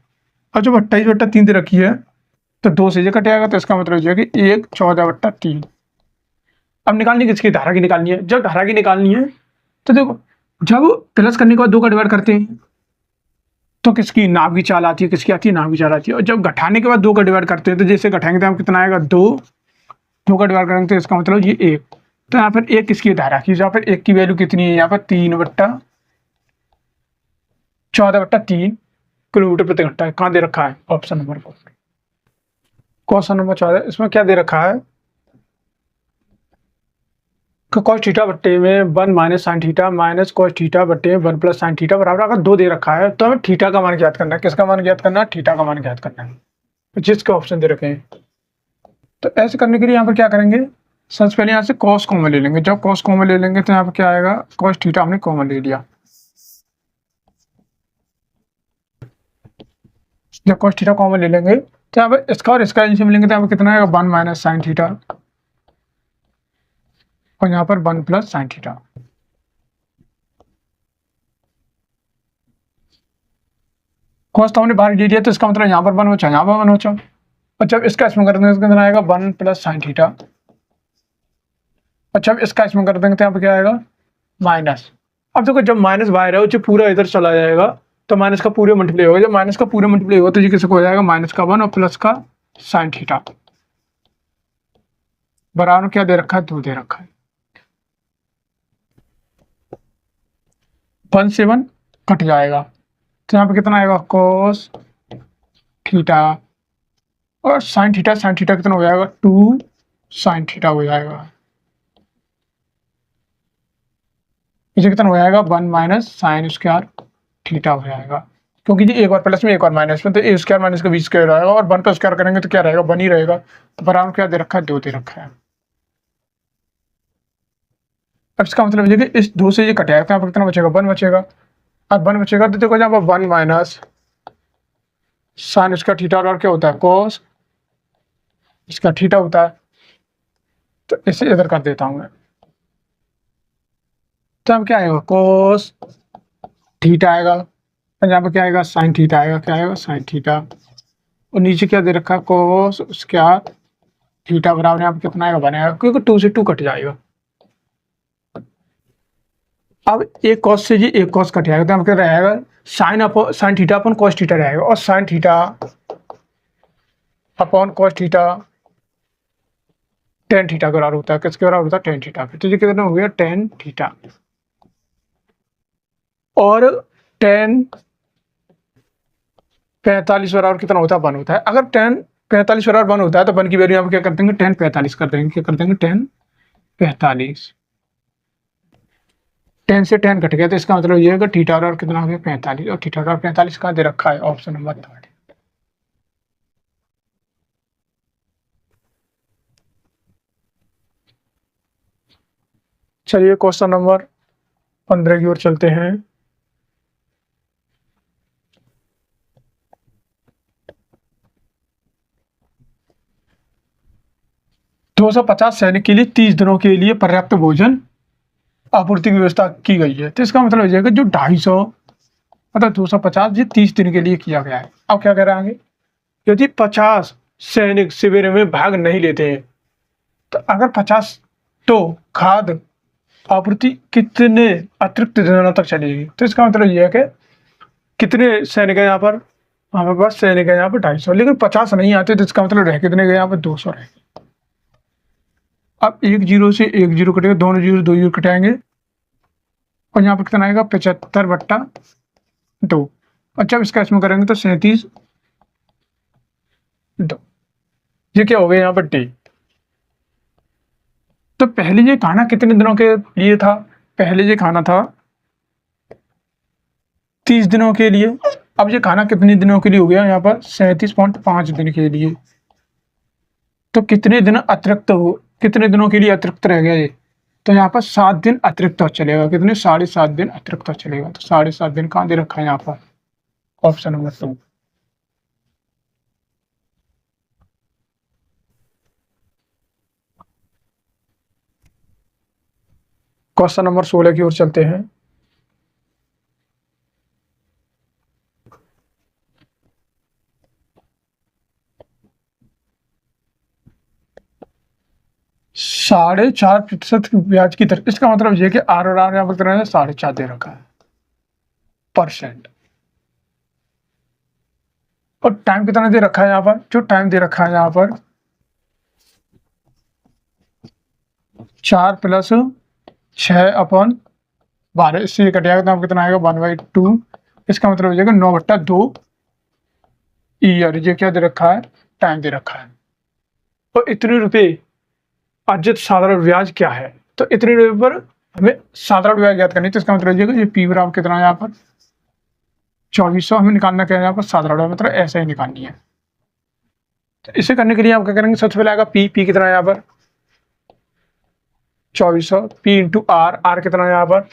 [SPEAKER 1] और जब 28/3 दे रखी है तो 2 से ये कट आएगा, तो इसका मतलब हो जाएगा कि 1 14/3। अब निकालनी किसकी, धारा की निकालनी है। जब धारा की निकालनी है तो देखो, जब प्लस करने के बाद 2 का डिवाइड करते हैं तो किसकी, नाभ की चाल आती है, किसकी आती है, नाभ की चाल आती है। और जब घटाने के बाद 2 का डिवाइड करते हैं तो जैसे घटाएंगे तो हम कितना आएगा, 2 का डिवाइड करेंगे तो इसका मतलब ये 1। तो यहाँ पर 1 किसकी, धारा की। यहाँ पर 1 की वैल्यू कितनी है, यहाँ पर 3/14/3 किलोमीटर प्रति घंटा। कहाँ दे रखा है, ऑप्शन नंबर 4। क्वेश्चन नंबर 14, इसमें क्या दे रखा है कि cos थीटा बट्टे में 1 - sin theta minus cos theta बट्टे में 1 + sin थीटा बराबर, अगर 2 दे रखा है तो हमें थीटा का मान ज्ञात करना है। किसका मान ज्ञात करना है, थीटा का मान ज्ञात करना है, जिसके ऑप्शन दे रखे हैं। तो ऐसे करने के लिए यहाँ पर क्या करेंगे, सबसे पहले यहाँ से cos कॉमन ले लेंगे। जब cos कॉमन ले लेंगे तो यहाँ पर क्या आएगा, cos थीटा हमने कॉमन ले लिया। जब cos थीटा कॉमन ले लेंगे तो यहाँ पर इसका और इसका एलसीएम लेंगे तो यहाँ पर कितना आएगा, 1 - sin थीटा, और यहाँ पर 1 + sin थीटा। cos तो हमने बाहर ले लिया तो इसका मतलब यहाँ पर 1 बचा, यहाँ पर 1 बचा। और जब इसका इसमें कर देंगे तो कितना आएगा, 1 + sin थीटा। और जब इसका इसमें कर देंगे तो यहाँ पर क्या आएगा, माइनस। अब देखो जब माइनस बाहर है जो पूरा इधर चला जाएगा तो माइनस का पूरे मल्टीप्लाई होगा। जब माइनस का पूरे मल्टीप्लाई होगा तो ये किसको हो जाएगा, -1 और +1 साइन थीटा बराबर क्या दे रखा है, 2 दे रखा है। 1 से 1 कट जाएगा तो यहाँ पे कितना आएगा, कोस थीटा और साइन थीटा कितना हो जाएगा, 2 साइन थीटा हो जाएगा। इसे कितना हो जाएगा, 1 माइनस साइन स्क्वायर थीटा हो जाएगा, क्योंकि ये एक बार प्लस में एक बार माइनस में, तो ए स्क्वायर माइनस का बी स्क्वायर आएगा और 1 का स्क्वायर करेंगे तो क्या रहेगा, 1 ही रहेगा। तो बराबर क्या दे रखा है, 2 दे रखा है। अब इसका मतलब ये कि इस 2 से ये कटेगा तो यहाँ पर कितना बचेगा, 1 बचेगा। अब 1 बचेगा तो देखो यहाँ पर 1 माइनस साइन इसका थीटा और क्या होता है, कोस इसका थीटा होता है। तो इसे इधर कर देता हूँ मैं, तो अब क्या आएगा, कोस थीटा आएगा और यहाँ पर क्या आएगा, साइन थीटा आएगा। क्या आएगा, साइन थीटा। और नीचे क्या दे रखा है, कोस उसका थीटा बराबर यहाँ पर कितना आएगा, बनेगा, क्योंकि 2 से 2 कट जाएगा। अब एक कॉस से जी एक कॉस कट जाएगा तो यहाँ पर क्या रहेगा, sine theta upon cos theta रहेगा, और sine theta upon cos theta tan theta के बराबर होता है। किसके बराबर होता है, टेन थीटा के। तो ये कितना हो गया, टेन थीटा। और टेन 45 बराबर कितना होता है, 1 होता है। अगर टेन 45 बराबर 1 होता है तो 1 की वैल्यू यहाँ क्या कर देंगे, टेन 45 कर देंगे। क्या कर देंगे, टेन 45। 10 से 10 कट गया तो इसका मतलब ये है कि थीटा बराबर कितना हो गया, 45। और थीटा बराबर 45 कहाँ दे रखा है, ऑप्शन नंबर 3। चलिए क्वेश्चन नंबर 15 की ओर चलते हैं। दो 250 सैनिक के लिए 30 दिनों के लिए पर्याप्त भोजन आपूर्ति की व्यवस्था की गई है। तो इसका मतलब ये है कि जो 250 मतलब 250 ये 30 दिन के लिए किया गया है। अब क्या कह रहे हैं आगे, यदि 50 सैनिक शिविर में भाग नहीं लेते हैं तो अगर 50 तो खाद्य आपूर्ति कितने अतिरिक्त दिनों तक चलेगी। तो इसका मतलब यह है कि कितने सैनिक है यहाँ पर, हमारे पास सैनिक है यहाँ पर 250, लेकिन 50 नहीं आते तो इसका मतलब रह कितने गए, यहाँ पर 200 रह। अब 1 0 से 1 0 कटेगा, दोनों 0 2 0 कटाएंगे और यहाँ पर कितना आएगा, 75/2। और जब इसका इसमें करेंगे तो 37 2। ये क्या हो गया यहाँ पर टी। तो पहले ये खाना कितने दिनों के लिए था, पहले ये खाना था 30 दिनों के लिए। अब ये खाना कितने दिनों के लिए हो गया, यहाँ पर 37.5 दिन के लिए। तो कितने दिन अतिरिक्त हो, कितने दिनों के लिए अतिरिक्त रह गया ये, तो यहाँ पर 7 दिन अतिरिक्त चलेगा। कितने, 7.5 दिन अतिरिक्त चलेगा। तो 7.5 दिन कहाँ दे रखा है, यहाँ पर ऑप्शन नंबर 2। क्वेश्चन नंबर 16 की ओर चलते हैं। ,4.5% ब्याज की दर। इसका मतलब ये कि आर और आर यहाँ पर 4.5 दे रखा है %। और टाइम कितना दे रखा है यहाँ पर, जो टाइम दे रखा है यहाँ पर 4 + 6/12। इससे ये कटेगा तो कितना आएगा, 1/2। इसका मतलब हो जाएगा 9/2 ईयर। ये क्या दे रखा है, टाइम दे रखा है। तो इतने रुपए अर्जित साधारण ब्याज क्या है, तो इतने रुपए पर हमें साधारण ब्याज याद करनी। तो इसका मतलब ये पी बराबर कितना है यहाँ पर 2400 हमें निकालना क्या है यहाँ पर साधारण, मतलब ऐसा ही निकालनी है। तो इसे करने के लिए आप क्या करेंगे, सबसे पहले आएगा पी कितना है यहाँ पर 2400, पी इंटू आर कितना है यहाँ पर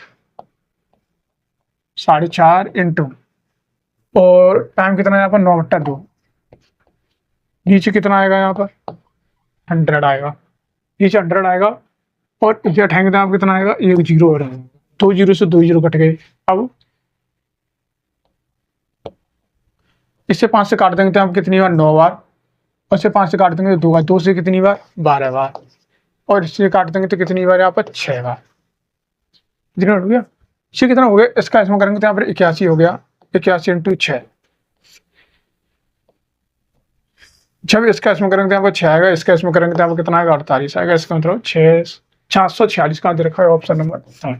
[SPEAKER 1] 4.5 इंटू, और टाइम कितना है यहाँ पर 9/2। नीचे कितना आएगा यहाँ पर 100 आएगा, नीचे 100 आएगा और नीचे उठाएंगे तो आप कितना आएगा 1 0 हो जाएगा। 2 0 से 2 0 कट गए। अब इससे 5 से काट देंगे तो हम कितनी बार 9 बार, और इससे 5 से काट देंगे तो 2 बार, 2 से कितनी बार 12 बार, और इससे काट देंगे तो कितनी बार यहाँ पर 6 बार। कितना हो गया, इससे कितना हो गया, इसका इसमें करेंगे तो यहाँ पर 81 हो गया। 81 × 6 जब इसका इसमें करेंगे तो यहाँ पर 6 आएगा, इसका इसमें करेंगे तो यहाँ पर कितना आएगा 48 आएगा। इसका मतलब 446 का दे रखा है ऑप्शन नंबर 3।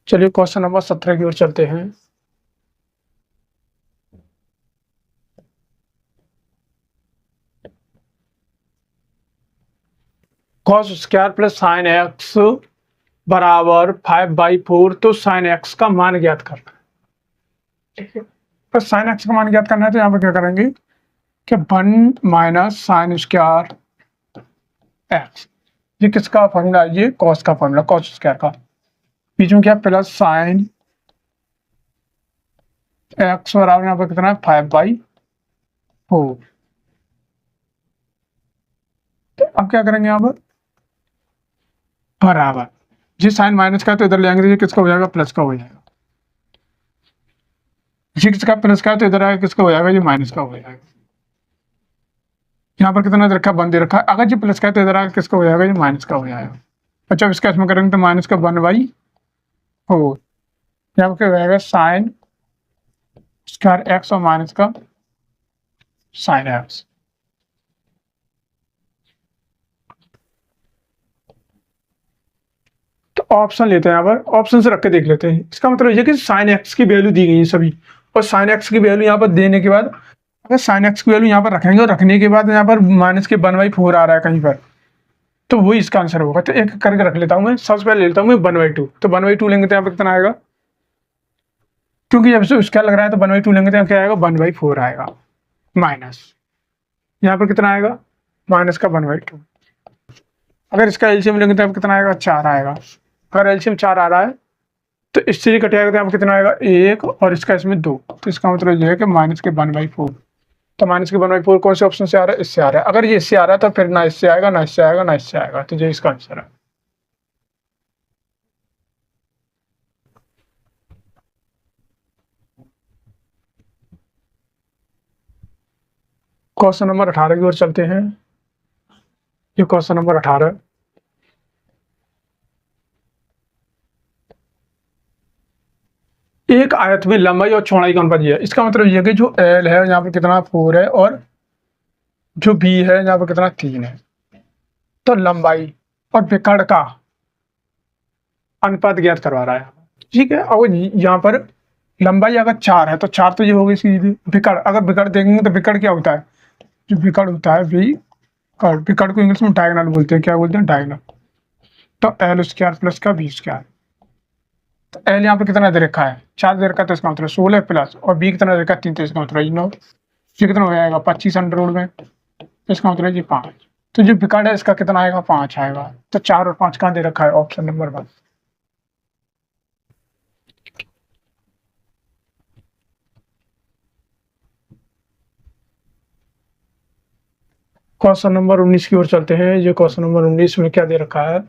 [SPEAKER 1] चलिए क्वेश्चन नंबर 17 की ओर चलते हैं। Cos square plus sine x बराबर 5/4, तो साइन एक्स का मान ज्ञात करना है। ठीक है, तो साइन एक्स का मान ज्ञात करना है तो यहाँ पर क्या करेंगे कि 1 माइनस साइन स्क्वायर एक्स, ये किसका फॉर्मूला है, ये कॉस का फॉर्मूला, कॉस स्क्वायर का, बीच में क्या प्लस साइन एक्स बराबर यहाँ पर कितना है 5/4। तो अब क्या करेंगे यहाँ पर बराबर, जी साइन माइनस का तो इधर ले आएंगे तो ये किसका हो जाएगा प्लस का हो जाएगा, ये किसका प्लस का तो इधर आएगा किसका हो जाएगा ये माइनस का हो जाएगा। यहाँ पर कितना दे रखा है 1 दे रखा है, अगर ये प्लस का है तो इधर आएगा किसका हो जाएगा ये माइनस का हो जाएगा। अच्छा इसका इसमें करेंगे तो माइनस का 1/4, यहाँ पर क्या हो जाएगा साइन स्क्वायर एक्स और माइनस का साइन एक्स। तो ऑप्शन लेते हैं, यहाँ पर ऑप्शन से रख के देख लेते हैं। इसका मतलब ये कि साइन एक्स की वैल्यू दी गई है सभी, और साइन एक्स की वैल्यू यहाँ पर देने के बाद अगर साइन एक्स की वैल्यू यहाँ पर रखेंगे और रखने के बाद यहाँ पर माइनस के 1/4 आ रहा है कहीं पर, तो वही इसका आंसर होगा। तो एक करके रख लेता हूँ मैं, सबसे पहले ले लेता हूँ मैं 1/2, तो 1/2 लेंगे तो यहाँ पर कितना आएगा, क्योंकि जब से उसका लग रहा है तो 1/2 लेंगे तो क्या आएगा 1/4 आएगा, माइनस यहाँ पर कितना आएगा माइनस का 1/2। अगर इसका एलसीएम लेंगे तो यहाँ पर कितना आएगा 4 आएगा। अगर एलसीएम 4 आ रहा है तो इससे ये कटेगा तो यहाँ पर कितना आएगा 1, और इसका इसमें 2, तो इसका मतलब ये है कि माइनस के 1/4। तो माइनस के 1/4 कौन से ऑप्शन से आ रहा है, इससे आ रहा है। अगर ये इससे आ रहा है तो फिर ना इससे आएगा ना इससे आएगा ना इससे आएगा, तो ये इसका आंसर है। क्वेश्चन नंबर 18 की ओर चलते हैं। ये क्वेश्चन नंबर 18, एक आयत में लंबाई और चौड़ाई का अनुपात है। इसका मतलब ये है कि जो एल है यहाँ पर कितना 4 है और जो बी है यहाँ पर कितना 3 है, तो लंबाई और विकर्ण का अनुपात ज्ञात करवा रहा है। ठीक है, और यहाँ पर लंबाई अगर 4 है तो 4 तो ये हो गई सीधी। विकर्ण, अगर विकर्ण देखेंगे तो विकर्ण क्या होता है, जो विकर्ण होता है विकर्ण, विकर्ण को इंग्लिश में डायगोनल बोलते हैं, क्या बोलते हैं डायगोनल। तो एल स्क्वायर प्लस का बी स्क्वायर, तो एल यहाँ पर कितना दे रखा है 4 दे रखा है, तो इसका मतलब 16 प्लस, और बी कितना दे रखा है 3, तो इसका मतलब 9, ये कितना हो जाएगा 25 अंडर में, तो इसका मतलब ये 5। तो जो विकर्ण है इसका कितना आएगा 5 आएगा। तो 4 और 5 कहाँ दे रखा है ऑप्शन नंबर 1। क्वेश्चन नंबर 19 की ओर चलते हैं। ये क्वेश्चन नंबर 19 में क्या दे रखा है,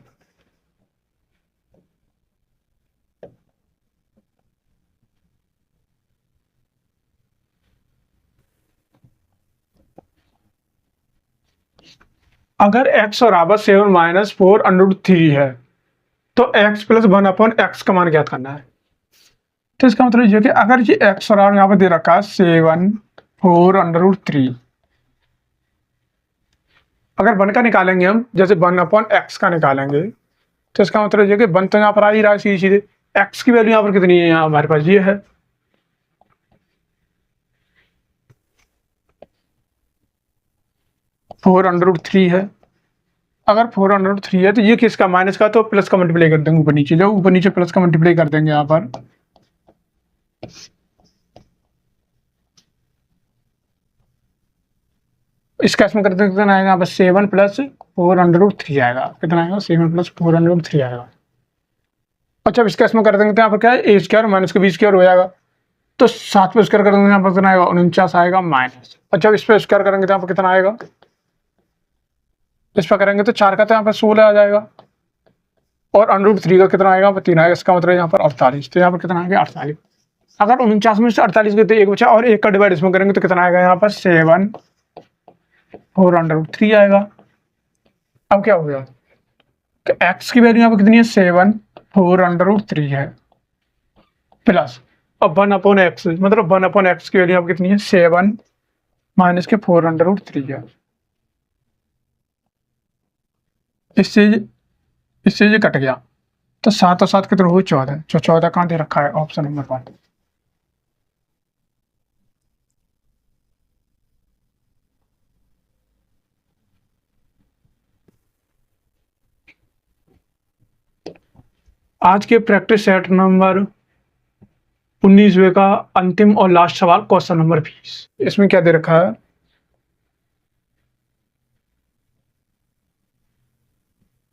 [SPEAKER 1] अगर x बराबर 7 माइनस 4√3 है तो x प्लस 1/x का मान ज्ञात करना है। तो इसका मतलब ये कि अगर ये x बराबर यहाँ पर दे रखा है 7 4√3, अगर 1 का निकालेंगे हम, जैसे 1/x का निकालेंगे, तो इसका मतलब ये कि 1 तो यहाँ पर आ ही रहा है सीधे सीधे, x की वैल्यू यहाँ पर कितनी है, यहाँ हमारे पास ये है 4√3 है। अगर 4√3 है तो ये किसका माइनस का, तो प्लस का मल्टीप्लाई कर देंगे ऊपर नीचे, जो ऊपर नीचे प्लस का मल्टीप्लाई कर देंगे यहाँ पर, इसका इसमें कर देंगे कितना आएगा यहाँ पर 7 प्लस 4√3 आएगा, कितना आएगा 7 प्लस 4√3 आएगा। अच्छा इसका इसमें कर देंगे तो यहाँ पर क्या है ए स्क्वायर माइनस का बी स्क्वायर हो जाएगा, तो 7 पे स्क्वायर कर देंगे यहाँ पर कितना आएगा 49 आएगा माइनस। अच्छा इस पर स्क्वायर करेंगे तो यहाँ पर कितना आएगा, इस पर करेंगे तो 4 का तो यहाँ पर 16 आ जाएगा, और √3 का कितना आएगा 3 आएगा, इसका मतलब यहाँ पर 48, तो यहाँ पर कितना आएगा 48। अगर 49 में से 48 गए तो एक बचा, और एक का डिवाइड इसमें करेंगे तो कितना आएगा यहाँ पर 7 4√3 आएगा। अब क्या हो गया कि x की वैल्यू यहाँ पर कितनी है 7 4√3 है प्लस, अब 1/x मतलब 1/x की वैल्यू अब कितनी है 7 माइनस के 4√3 है। इससे ये कट गया तो 7 और 7 कितने हुए 14, जो 14 कहाँ दे रखा है ऑप्शन नंबर 1। आज के प्रैक्टिस सेट नंबर 19वें का अंतिम और लास्ट सवाल क्वेश्चन नंबर 20। इसमें क्या दे रखा है,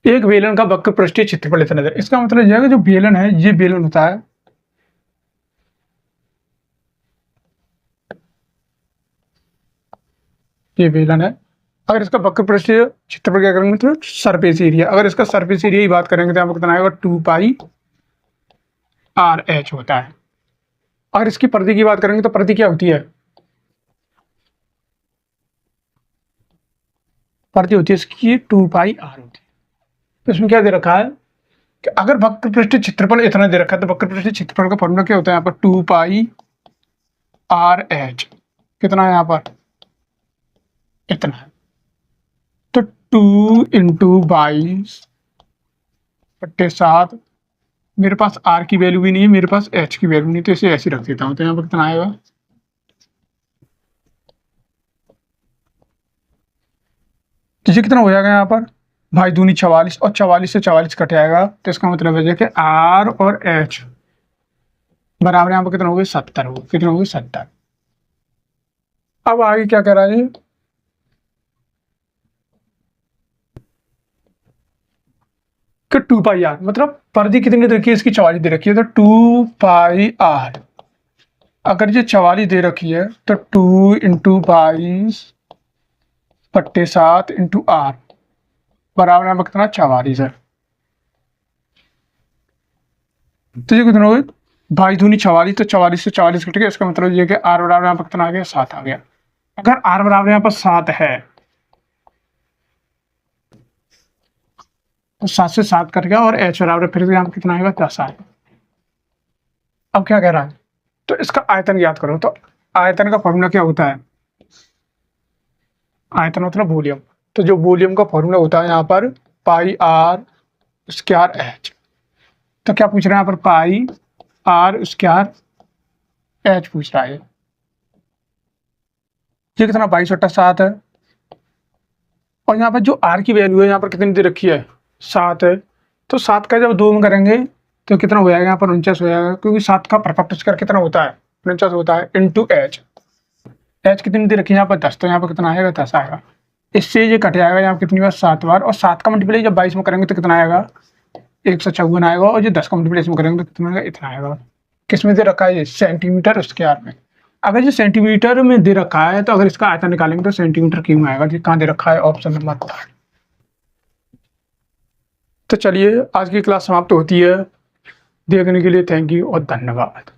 [SPEAKER 1] एक बेलन का वक्र पृष्ठीय क्षेत्रफल इतना है। इसका मतलब यह है कि जो बेलन है, ये बेलन होता है, ये बेलन है। अगर इसका वक्र पृष्ठीय क्षेत्रफल क्या करेंगे तो सरफेस एरिया, अगर इसका सरफेस एरिया की बात करेंगे तो यहाँ पर कितना आएगा 2πr/h होता है। अगर इसकी परिधि की बात करेंगे तो परिधि क्या होती है, परिधि होती है इसकी 2πr होती है। तो इसमें क्या दे रखा है कि अगर वक्र पृष्ठीय क्षेत्रफल इतना दे रखा है तो वक्र पृष्ठीय क्षेत्रफल का फॉर्मूला क्या होता है यहाँ पर 2πr/h, कितना है यहाँ पर इतना है। तो 2 × 22/7, मेरे पास r की वैल्यू भी नहीं है, मेरे पास h की वैल्यू नहीं, तो इसे ऐसे रख देता हूँ। तो यहाँ पर कितना आएगा, तो ये कितना हो जाएगा यहाँ पर भाई दूनी 44, और 44 से 44 कट जाएगा। तो इसका मतलब है कि r और h बराबर यहाँ पर कितना हो गए 70 हो, कितना हो गए 70। अब आगे क्या कह रहा है कि 2πr मतलब परिधि कितनी दे रखी है, इसकी 44 दे रखी है। तो 2πr, अगर ये 44 दे रखी है तो 2 × 22/7 × r बराबर यहाँ पर कितना 44 है। तो ये कितना हो गया भाई दूनी 44, तो 44 से 40 कट गया। इसका मतलब ये कि r बराबर यहाँ पर कितना आ गया 7 आ गया। अगर r बराबर यहाँ पर 7 है तो 7 से 7 कट गया, और h बराबर फिर यहाँ पर कितना आएगा 10 आएगा। अब क्या कह रहा है, तो इसका आयतन याद करो। तो आयतन का फॉर्मूला क्या होता है, आयतन मतलब वॉल्यूम। तो जो वॉल्यूम का फॉर्मूला होता है यहाँ पर πr²h। तो क्या पूछ रहा है यहाँ पर πr² पूछ रहा है। ये कितना 22/7 है, और यहाँ पर जो r की वैल्यू है यहाँ पर कितनी दे रखी है 7 है। तो 7 का जब 2 में करेंगे तो कितना हो जाएगा यहाँ पर 49 हो जाएगा, क्योंकि 7 का परफेक्ट स्क्वायर कितना होता है 49 होता है, इंटू h। h कितनी दे रखी है यहाँ पर 10, तो यहाँ पर कितना आएगा 10 आएगा। इससे ये कट जाएगा यहाँ पर कितनी बार 7 बार, और 7 का मल्टीप्लाई जब 22 में करेंगे तो कितना आएगा 154 आएगा, और जो 10 का मल्टीप्लाई में करेंगे तो कितना आएगा इतना आएगा। किस में दे रखा है ये सेंटीमीटर स्क्वायर में। अगर ये सेंटीमीटर में दे रखा है तो अगर इसका आयतन निकालेंगे तो सेंटीमीटर क्यूब में आएगा। कहाँ दे रखा है ऑप्शन नंबर 3। तो चलिए आज की क्लास समाप्त होती है। देखने के लिए थैंक यू और धन्यवाद।